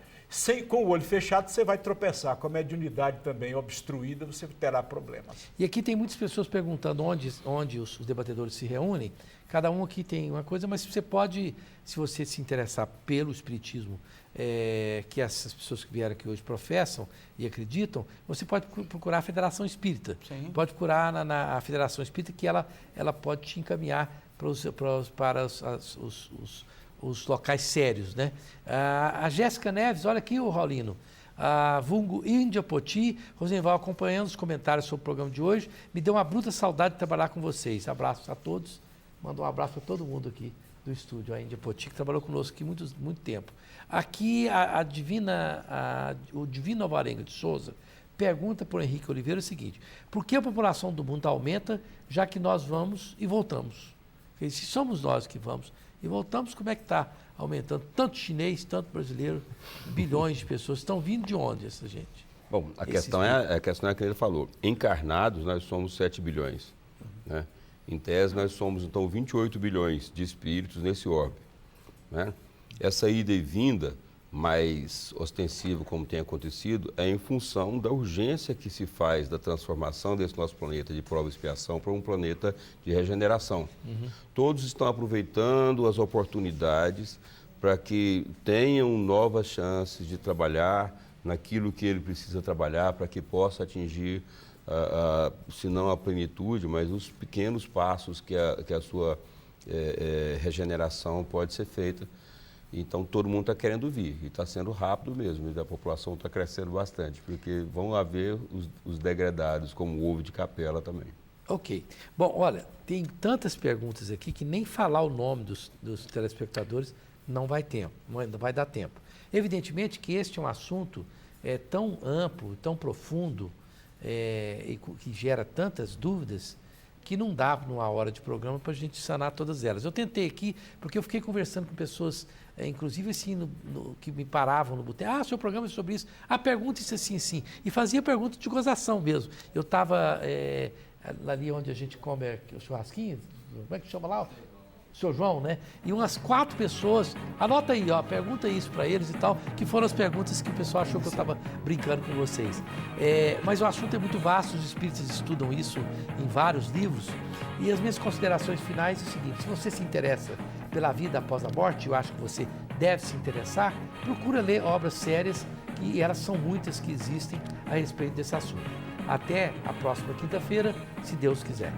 Com o olho fechado, você vai tropeçar. Com a mediunidade também obstruída, você terá problemas. E aqui tem muitas pessoas perguntando onde os debatedores se reúnem. Cada um aqui tem uma coisa, mas você pode, se você se interessar pelo espiritismo, que essas pessoas que vieram aqui hoje professam e acreditam, você pode procurar a Federação Espírita. Sim. Pode procurar na Federação Espírita, que ela pode te encaminhar para os locais sérios, né? A Jéssica Neves, olha aqui o Raulino, a vulgo Índia Poti, Rosenval, acompanhando os comentários sobre o programa de hoje, me deu uma bruta saudade de trabalhar com vocês. Abraços a todos, manda um abraço para todo mundo aqui do estúdio, a Índia Poti, que trabalhou conosco aqui muito tempo. Aqui o Divino Alvarenga de Souza pergunta para o Henrique Oliveira o seguinte: por que a população do mundo aumenta, já que nós vamos e voltamos? Se somos nós que vamos e voltamos, como é que está aumentando? Tanto chinês, tanto brasileiro, bilhões de pessoas. Estão vindo de onde essa gente? Bom, a questão é que ele falou. Encarnados, nós somos 7 bilhões. Né? Em tese, nós somos, então, 28 bilhões de espíritos nesse orbe. Né? Essa ida e vinda, mais ostensiva como tem acontecido, é em função da urgência que se faz da transformação desse nosso planeta de prova e expiação para um planeta de regeneração. Todos estão aproveitando as oportunidades para que tenham novas chances de trabalhar naquilo que ele precisa trabalhar para que possa atingir, se não a plenitude, mas os pequenos passos que a sua regeneração pode ser feita. Então, todo mundo está querendo vir, e está sendo rápido mesmo, e a população está crescendo bastante, porque vão haver os degradados, como o ovo de capela também. Ok. Bom, olha, tem tantas perguntas aqui que nem falar o nome dos telespectadores não vai dar tempo. Evidentemente que este é um assunto tão amplo, tão profundo, e que gera tantas dúvidas, que não dá numa hora de programa para a gente sanar todas elas. Eu tentei aqui, porque eu fiquei conversando com pessoas, inclusive assim, que me paravam no boteco. Seu programa é sobre isso. Pergunta isso assim, assim. E fazia pergunta de gozação mesmo. Eu estava ali onde a gente come o churrasquinho, como é que chama lá? Seu João, né? E umas 4 pessoas, anota aí, pergunta isso para eles e tal, que foram as perguntas que o pessoal achou que eu estava brincando com vocês. Mas o assunto é muito vasto, os espíritas estudam isso em vários livros, e as minhas considerações finais é o seguinte: se você se interessa pela vida após a morte, eu acho que você deve se interessar, procura ler obras sérias, e elas são muitas que existem a respeito desse assunto. Até a próxima quinta-feira, se Deus quiser.